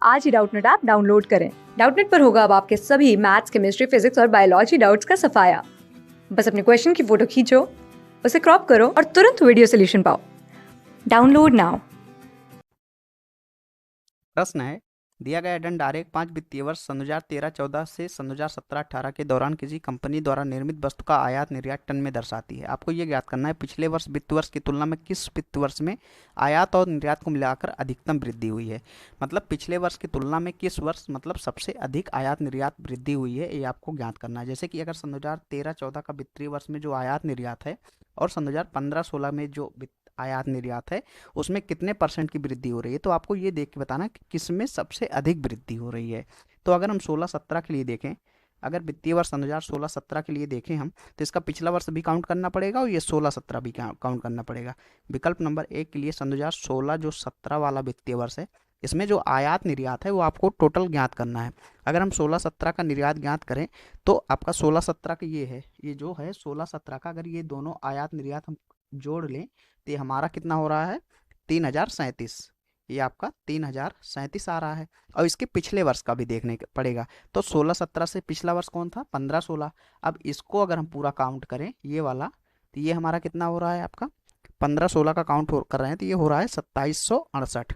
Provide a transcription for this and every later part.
आज ही Doubtnut app download करें। Doubtnut पर होगा अब आपके सभी मैथ्स, केमिस्ट्री, फिजिक्स और बायोलॉजी डाउट्स का सफाया। बस अपने क्वेश्चन की फोटो खींचो, उसे क्रॉप करो और तुरंत वीडियो सोल्यूशन पाओ। Download now. प्रश्न है, दिया गया दंड आरेख 5 वित्तीय वर्ष सन 2013-14 से सन 2017-18 के दौरान किसी कंपनी द्वारा निर्मित वस्तु का आयात निर्यात टन में दर्शाती है। आपको ये ज्ञात करना है पिछले वर्ष वित्त वर्ष की तुलना में किस वित्त वर्ष में आयात और निर्यात को मिलाकर अधिकतम वृद्धि हुई है। मतलब पिछले वर्ष की तुलना में किस वर्ष मतलब सबसे अधिक आयात निर्यात वृद्धि हुई है, ये आपको ज्ञात करना है। जैसे कि अगर सन 2013-14 का वित्तीय वर्ष में जो आयात निर्यात है और सन 2015-16 में जो आयात निर्यात है उसमें कितने परसेंट की वृद्धि हो रही है, तो आपको ये देख के बताना कि किस में सबसे अधिक वृद्धि हो रही है। तो अगर हम 16-17 के लिए देखें, अगर वित्तीय वर्ष 2016-17 के लिए देखें हम, तो इसका पिछला वर्ष भी काउंट करना पड़ेगा और ये 16-17 भी काउंट करना पड़ेगा। विकल्प नंबर 1 के लिए सन 2016 जो 17 वाला वित्तीय वर्ष है, इसमें जो आयात निर्यात है वो आपको टोटल ज्ञात करना है। अगर हम 16-17 का निर्यात ज्ञात करें तो आपका 16-17 का ये है, ये जो है 16-17 का अगर ये दोनों आयात निर्यात हम जोड़ लें तो ये हमारा कितना हो रहा है, 3037। ये आपका 3037 आ रहा है। और इसके पिछले वर्ष का भी देखने पड़ेगा। तो 16-17 से पिछला वर्ष कौन था, 15-16। अब इसको अगर हम पूरा काउंट करें ये वाला, तो ये हमारा कितना हो रहा है, आपका 15-16 का काउंट कर रहे हैं तो ये हो रहा है 2768।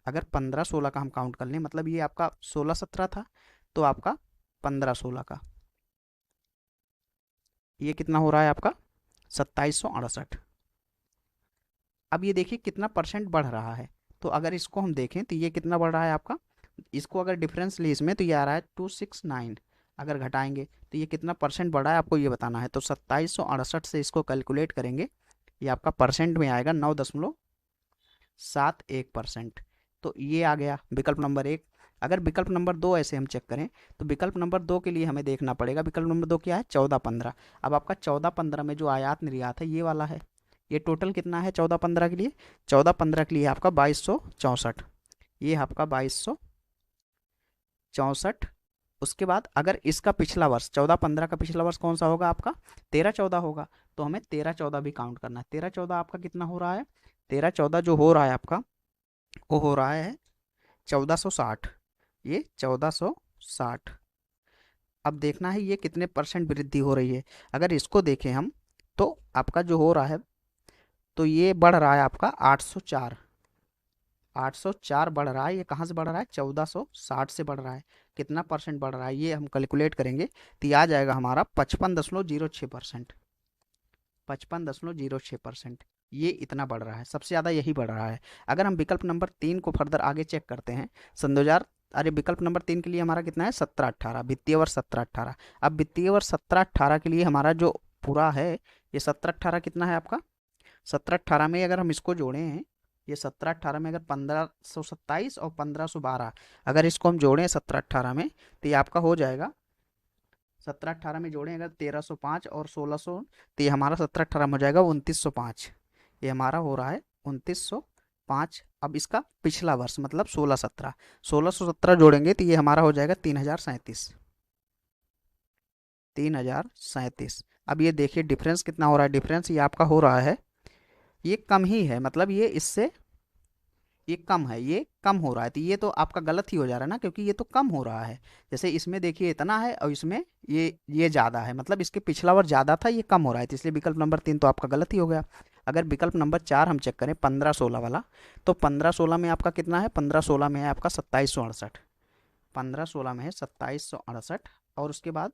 अगर 15-16 का हम काउंट कर लें, मतलब ये आपका 16-17 था तो आपका 15-16 का ये कितना हो रहा है, आपका 2768। अब ये देखिए कितना परसेंट बढ़ रहा है। तो अगर इसको हम देखें तो ये कितना बढ़ रहा है आपका, इसको अगर डिफरेंस ले इसमें तो ये आ रहा है 269। अगर घटाएंगे तो ये कितना परसेंट बढ़ा है आपको ये बताना है। तो 2768 से इसको कैलकुलेट करेंगे, ये आपका परसेंट में आएगा 9.71%। तो ये आ गया विकल्प नंबर 1। अगर विकल्प नंबर 2 ऐसे हम चेक करें तो विकल्प नंबर 2 के लिए हमें देखना पड़ेगा। विकल्प नंबर 2 क्या है, 14-15। अब आपका 14-15 में जो आयात निर्यात है ये वाला है, ये टोटल कितना है 14-15 के लिए, 14-15 के लिए आपका 2264। ये आपका 2264। उसके बाद अगर इसका पिछला वर्ष 14-15 का पिछला वर्ष कौन सा होगा आपका, 13-14 होगा। तो हमें 13-14 भी काउंट करना है। 13-14 आपका कितना हो रहा है, 13-14 जो हो रहा है आपका वो हो रहा है 1460। ये 1460। अब देखना है ये कितने परसेंट वृद्धि हो रही है। अगर इसको देखें हम तो आपका जो हो रहा है, तो ये बढ़ रहा है आपका 804। 804 बढ़ रहा है। ये कहाँ से बढ़ रहा है, 1460 से बढ़ रहा है। कितना परसेंट बढ़ रहा है ये हम कैलकुलेट करेंगे तो ये आ जाएगा हमारा 55.06%। 55.06%। ये इतना बढ़ रहा है, सबसे ज़्यादा यही बढ़ रहा है। अगर हम विकल्प नंबर 3 को फर्दर आगे चेक करते हैं, सन 2000 अरे विकल्प नंबर 3 के लिए हमारा कितना है, 17-18 वित्तीय वर्ष 17-18। अब वित्तीय वर्ष 17-18 के लिए हमारा जो पूरा है ये 17-18 कितना है आपका, 17-18 में अगर हम इसको जोड़े हैं, ये 17-18 में अगर 1527 और 1512 अगर इसको हम जोड़ें 17-18 में तो ये आपका हो जाएगा, 17-18 में जोड़ें अगर 1305 और 1600 तो ये हमारा 17-18 में हो जाएगा 2905। ये हमारा हो रहा है 2905। अब इसका पिछला वर्ष मतलब 16-17, 1617 जोड़ेंगे तो ये हमारा हो जाएगा 3037। 3037। अब ये देखिए डिफरेंस कितना हो रहा है, डिफरेंस ये आपका हो रहा है, ये कम ही है, मतलब ये इससे ये कम है, ये कम हो रहा है। तो ये तो आपका गलत ही हो जा रहा है ना, क्योंकि ये तो कम हो रहा है। जैसे इसमें देखिए इतना है और इसमें ये ज़्यादा है, मतलब इसके पिछला वर्ष ज़्यादा था, ये कम हो रहा है। तो इसलिए विकल्प नंबर 3 तो आपका गलत ही हो गया। अगर विकल्प नंबर 4 हम चेक करें 15-16 वाला, तो 15-16 में आपका कितना है, 15-16 में है आपका 2768। 15-16 में है 2768। और उसके बाद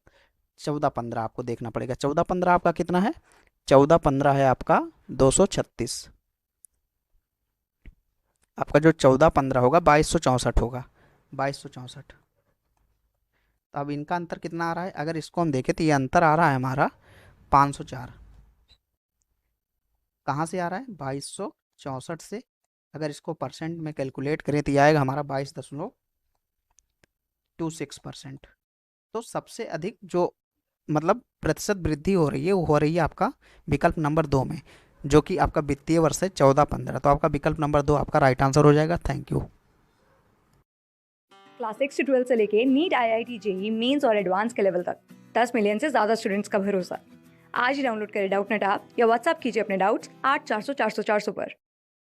14-15 आपको देखना पड़ेगा। 14-15 आपका कितना है, 14-15 है आपका 236। आपका जो 14-15 होगा 2264 होगा, 2264। तो अब इनका अंतर कितना आ रहा है, अगर इसको हम देखें तो ये अंतर आ रहा है हमारा 504। कहाँ से आ रहा है, 2264 से। अगर इसको परसेंट में कैलकुलेट करें तो ये आएगा हमारा 22.26%। तो सबसे अधिक जो मतलब प्रतिशत वृद्धि हो रही है वो हो रही है आपका विकल्प नंबर 2 में, जो कि आपका वित्तीय वर्ष है 14-15। तो आपका विकल्प नंबर 2 आपका राइट आंसर हो जाएगा। Thank you. क्लास 6 से 12 से लेके नीट, IIT, JEE मेंस और एडवांस के लेवल तक 10 मिलियन से ज्यादा स्टूडेंट्स का भरोसा। आज ही डाउनलोड करें डाउटनेट ऐप या व्हाट्सएप कीजिए अपने डाउट्स 8400 400 400 पर।